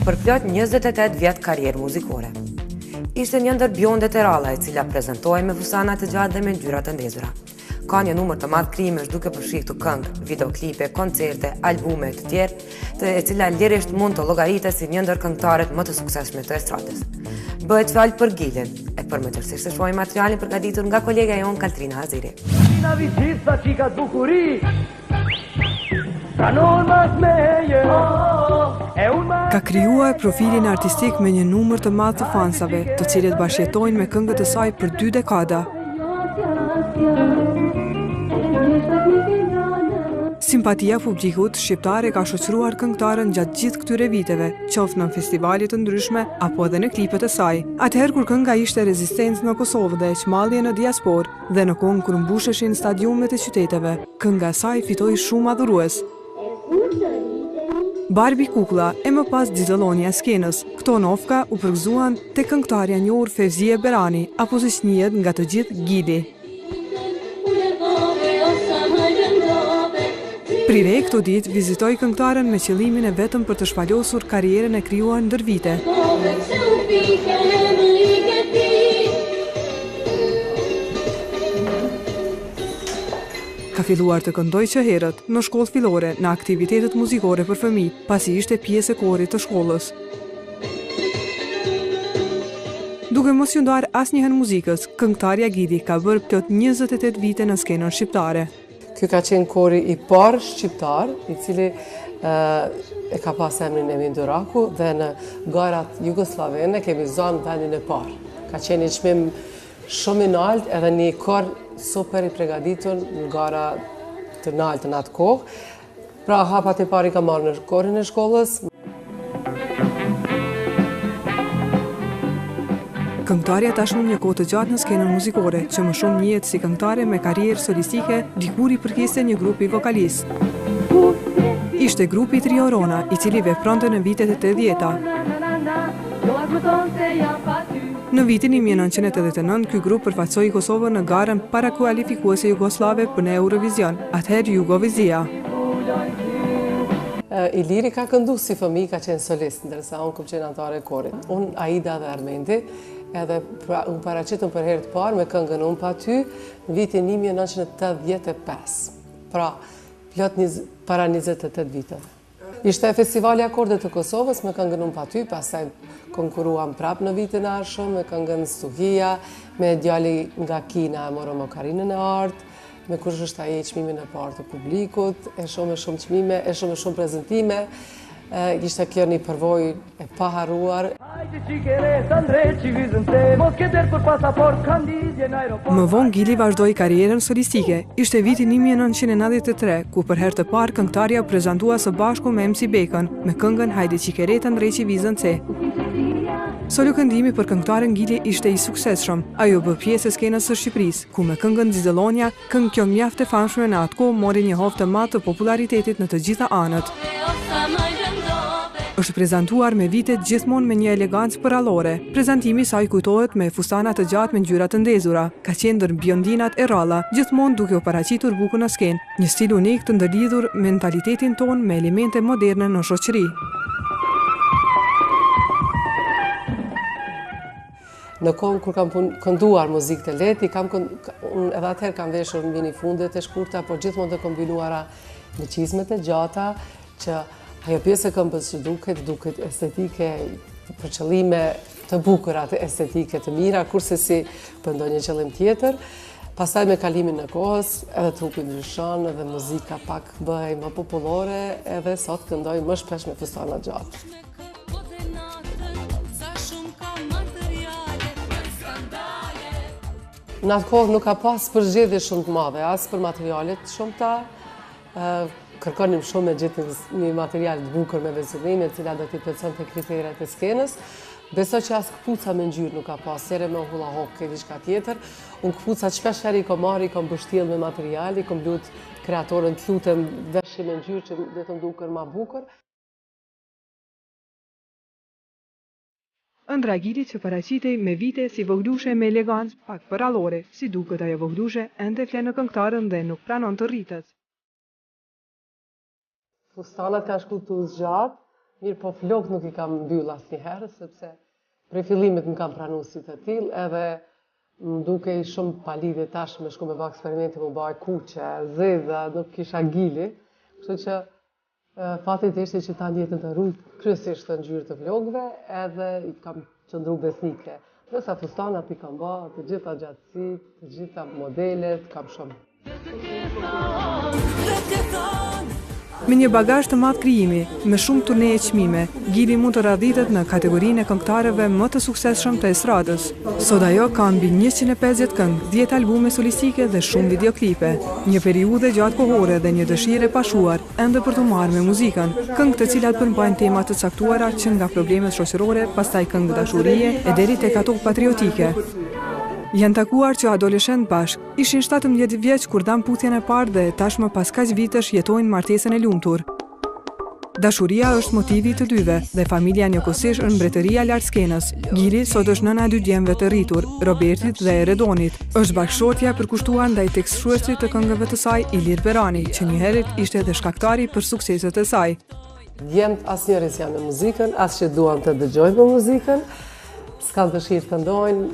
për plot 28 vjetë karrierë muzikore. Ishte një ndër bjondet e ralla e cila prezentoi me fusana të gjatë dhe me ngjyra të ndezura. Ka një numër të madh krimesh duke përfshirë këngë, videoklipe, koncerte, albume të tjerë, e cila lirisht mund të llogaritet si një ndër këngëtarët më të suksesshme të estradës. Bëhet fjalë për Gilin, e përmetërsisht të shohim materialin përgatitur nga kolega jon Kaltrina Haziri. Ka krijuar profilin artistik me një numër të madh të fansave, të cilët bashkëjetojnë me këngët e saj për 2 dekada. Simpatia publikut shqiptar e ka shoqëruar këngëtarën gjatë gjithë këtyre viteve, qoftë në festivale të ndryshme apo edhe në klipet e saj. Atëherë kur kënga ishte rezistencë në Kosovë dhe çmallje në diasporë dhe në kohën kur mbusheshin stadiumet e qyteteve, kënga e saj fitoi shumë adhurues. Barbie Kuklla e më pas Dizellonja e skenës. Këto nofka u përgëzuan te këngëtarja e njohur Fevzia Berani, apo siç njihet nga të gjithë Gili. Prire këto ditë vizitoi këngëtaren me qëllimin e vetëm për të shpalosur karrierën e krijuar ndër vite. Ka filluar të këndoj që herët në shkollë fillore në aktivitetet muzikore për fëmijë, pasi ishte pjesë e korit të shkollës. Duke mos ju ndarë asnjëherë muzikës, këngëtarja Gili ka bërë plot 28 vite në skenën shqiptare. Ky ka qenë kori i parë shqiptar, i cili e ka pas emrin Emin Duraku dhe në garat jugoslavene kemi zonë vendin e parë. Ka qenë një çmim shumë i lartë edhe një kor super i përgatitur në gara të lartë në atë kohë. Pra hapat e parë i ka marrë në korin e shkollës. Këngëtarja tashmë një kohë të gjatë në skenën muzikore, që më shumë njihet si këngëtare me karrierë solistike, dikur i përkiste një grupi vokalist. Ishte grupi Trio Rona, i cili vepronte në vitet e 80-ta. Në vitin 1989, ky grup përfaqësoi Kosovën në garën parakualifikuese jugoslave për në Eurovision, atëherë Jugovizia. Iliri ka këndu si fëmijë, ka qenë solist, ndërsa unë kam qenë antare e korit. Unë, Aida dhe Armendi, edhe unë paraqitëm për herë të parë me këngën Unë pa ty në vitin 1985. Pra, plot para 28 viteve. Ishte festivali Akordet të Kosovës me këngën Unë pa ty, pastaj konkuruam prapë në vitin e ardhshëm me këngën Stuhia, me djali nga Kina e morëm okarinën e artë, me kush është ai çmimin e parë të publikut, e shumë çmime, e shumë prezantime. Ishte kjo një përvojë e paharruar. Më vonë Gili vazhdoi karrierën solistike. Ishte viti 1993, ku për herë të parë këngëtarja u prezantua së bashku me MC Bekën me këngën Hajde Qikereta ndreqi vizën C. Solo këndimi për këngëtaren Gili ishte i suksesshëm. Ajo bë pjesë e skenës së Shqipërisë, ku me këngën Dizellonja, këngë kjo mjaft e famshme në atë kohë mori një hovë të madh të popularitetit në të gjitha anët. Është prezantuar me vitet gjithmonë me një elegancë përallore. Prezantimi i saj kujtohet me fustana të gjatë me ngjyra të ndezura. Ka qenë ndër bjondinat e ralla, gjithmonë duke u paraqitur bukën në skenë, një stil unik të ndërlidhur me mentalitetin ton me elemente moderne në shoqëri. Në kohën kur kam kënduar muzikë të lehtë, unë edhe atëherë kam veshur mbi fundet e shkurta, por gjithmonë të kombinuara me çizmet e gjata, që ajo pjesë e këmbës që duket estetike, për qëllime të bukura, të estetike të mira, kurse si për ndonjë qëllim tjetër. Pastaj me kalimin e kohës, edhe trupi ndryshon, edhe muzika pak bëhej më popullore, edhe sot këndoj më shpesh me fustana gjatë. Në atë kohë nuk ka pas përzgjedhje shumë të madhe, as për materialet shumë ta, kërkonim shumë me gjithë një material të bukur me vezëllime, cila do t'i plotësonte kriteret e skenës. Besoj që as këpuca me ngjyrë nuk ka pas, ere me hula hop, ke diçka tjetër. Unë këpucat shpesh herë i kom marrë, i kom bështjell me material, i kom lut kreatorën të lutem veshje me ngjyrë që do të nduken më bukur. Ëndra Gilit që paraqitej me vite si voglushe me elegancë pak përallore, si duket ajo voglushe ende fle në këngëtarën dhe nuk pranon të rritet. Fustanat kanë shkuar të zgjat, Mirë, po flok nuk i kam mbyll asnjëherë, sepse prej fillimit më kam pranuar si të tillë, edhe më dukej shumë pa lidhje tash me shku me bë eksperimente, më bëj kuqe, zeza, nuk kisha gili. Kështu që fatit ishte që tani jetën të rujt kryesisht të ngjyrë të vlogëve, edhe i kam qëndru besnike. Nësa fustanat i kam bë, të gjitha gjatësit, të gjitha modelet, kam shumë. Me një bagazh të madh krijimi, me shumë turneje çmime, Gili mund të radhitet në kategorinë e këngëtarëve më të suksesshëm të estradës. Sot ajo ka mbi 150 këngë, 10 albume solistike dhe shumë videoklipe. Një periudhë gjatë kohore dhe një dëshirë e pashuar ende për të marrë me muzikën, këngë të cilat përmbajnë tema të caktuara që nga problemet shoqërore, pastaj këngë dashurie e deri tek ato patriotike. Janë takuar që adoleshent bashk, ishin 17 vjeç kur dhan puthjen e parë dhe tashmë pas kaq vitesh jetojnë martesën e lumtur. Dashuria është motivi i të dyve dhe familja njëkohësisht është mbretëria lart skenës. Gili sot është nëna e 2 djemve të rritur, Robertit dhe Eredonit. Është bashkëshortja e përkushtuar ndaj tekstuesit të këngëve të saj, Ilir Berani, që një herët ishte edhe shkaktari për sukseset e saj. Djemt asnjëri s'janë me muzikën, as që duan të dëgjojnë me muzikën. S'kan dëshirë të ndojnë,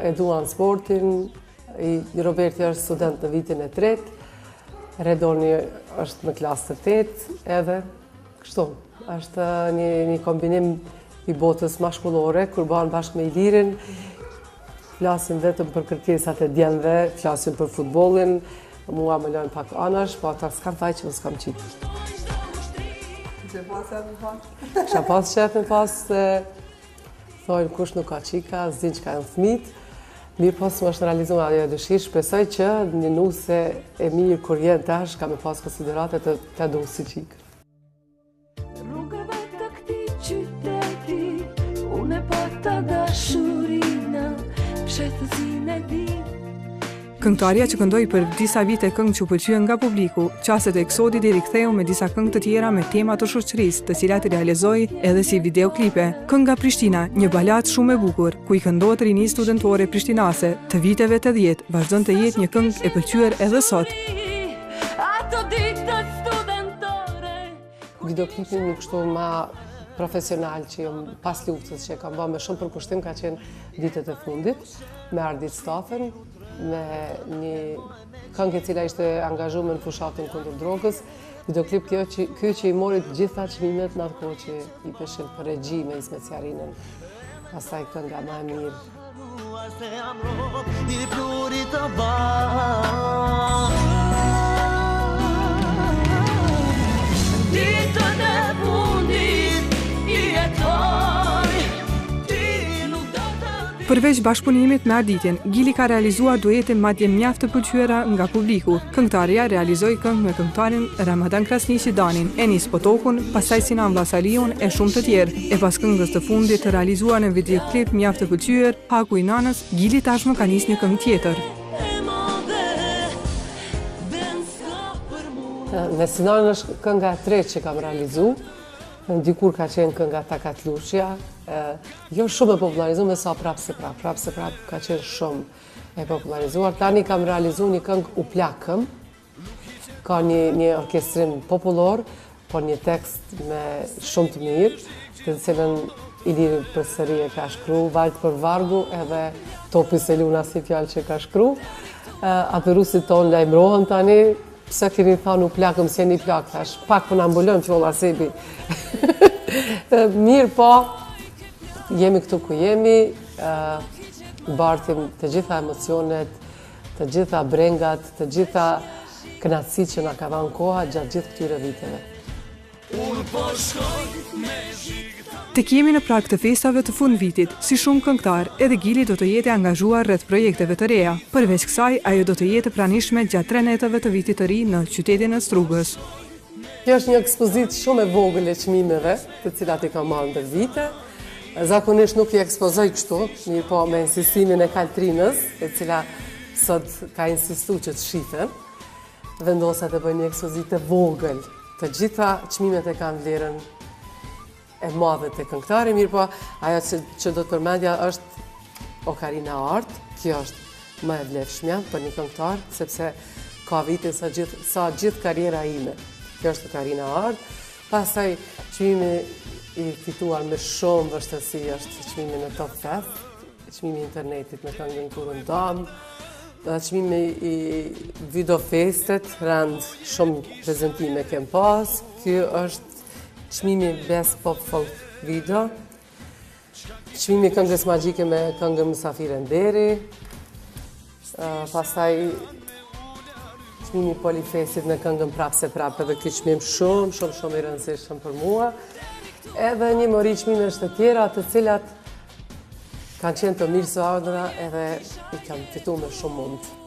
e duan sportin, Roberti është student në vitin e 3, Redoni është në klasë të 8, edhe kështu. Është një kombinim i botës mashkullore, kur banë bashkë me Ilirin, flasin vetëm për kërkesat e djemve, flasin për futbollin, mua më lojnë pak anash, po ata s'kam faj që më s'kam qitë. Kisha pas qef me pas, thojnë kush nuk ka qika, s'din që ka në fëmit. Mirë pas më është realizuar ajo dëshirë, shpresoj që një nuse e mirë kur jenë tash ka me pas konsiderate të du si qikë. Rrugëve të këtij qyteti, unë e pata dashurina, fshehtësinë e di. Këngëtarja që këndoi për disa vite këngë që pëlqyen nga publiku, qastet e eksodit i riktheu me disa këngë të tjera me tema të shoqërisë, të cilat i realizoi edhe si videoklipe. Këngë nga Prishtina, një baladë shumë e bukur, ku i këndohet rinisë studentore prishtinase të viteve 80, vazhdon të jetë një këngë e pëlqyer edhe sot. Ato ditë studentore. Videoklipin një kështu ma profesional që jam pas luftës që kam bërë me shumë përkushtim ka qenë ditët e fundit, me Ardit Stafen, me një këngë e cila ishte angazhuar në fushatën kundër drogës. Videoklip kjo që i mori të gjitha çmimet në atë kohë që i peshin për regji me Ismet Sjarinën. Pastaj kënga më e mirë. Ditën e fundit i jetoj. Përveç bashkëpunimit me Arditin, Gili ka realizuar duete madje mjaft të pëlqyera nga publiku. Këngëtarja realizoi këngë me këngëtarin Ramadan Krasniqi Danin, Enis Potokun, pastaj Sinan Vllazaliun e shumë të tjerë. E pas këngës të fundit të realizuar në videoklip mjaft të pëlqyer, Haku i Nanës, Gili tashmë ka nisë një këngë tjetër. Me Sinan është kënga e 3 që kam realizu, dikur ka qenë kënga Takatlushja, jo shumë e popularizuar, me sa prapë se prapë ka qenë shumë e popularizuar. Tani kam realizu një këngë U plakëm, ka një orkestrim popullor, por një tekst me shumë të mirë, të cilën Iliri përsëri e ka shkru, Vajt për vargu edhe Topi se luna si fjalë që ka shkru. Aperusit tonë lajmërohen tani, pse keni thënë U plakëm, si jeni plak, thash, pak për në ambulëm që volla sebi. Mirë po, jemi këtu ku jemi, bartim të gjitha emocionet, të gjitha brengat, të gjitha kënaqësitë që na ka dhënë koha gjatë gjithë këtyre viteve. Tek jemi në prag të festave të fundvitit, si shumë këngëtar, edhe Gili do të jetë angazhuar rreth projekteve të reja. Përveç kësaj, ajo do të jetë pranishme gjatë 3 netëve të vitit të ri në qytetin e Strugës. Kjo është një ekspozitë shumë e vogël e çmimeve, të cilat i kam marrë ndër vite. Zakonisht nuk i ekspozoj kështu, mirë po me insistimin e Kaltrinës, e cila sot ka insistuar që të shiten. Vendosa të bëj një ekspozitë e vogël. Të gjitha çmimet e kanë vlerën e madhe të këngëtari, mirë po ajo që do të përmendja është Okarina Art. Kjo është më e vlefshmja për një këngëtar, sepse ka vite sa gjithë karriera ime. Kjo është Okarina Art. Pastaj çmimi i fituar me shumë vështërsi është çmimi në Top Fest, çmimi i internetit me këngën Kurrën Dam, çmimi i Video Festet, rand shumë prezentime kem pas. Ky është çmimi Best Pop Folk Video, çmimi i këngës magjike me këngën Mysafire Nderi, pastaj çmimi i Polifesit në këngën Prapë se prapë, edhe ky çmim shumë i rëndësishëm për mua. Edhe një mori çmimesh të tjera të cilat kanë qenë të mirë së ardhura edhe i kam fituar me shumë mund.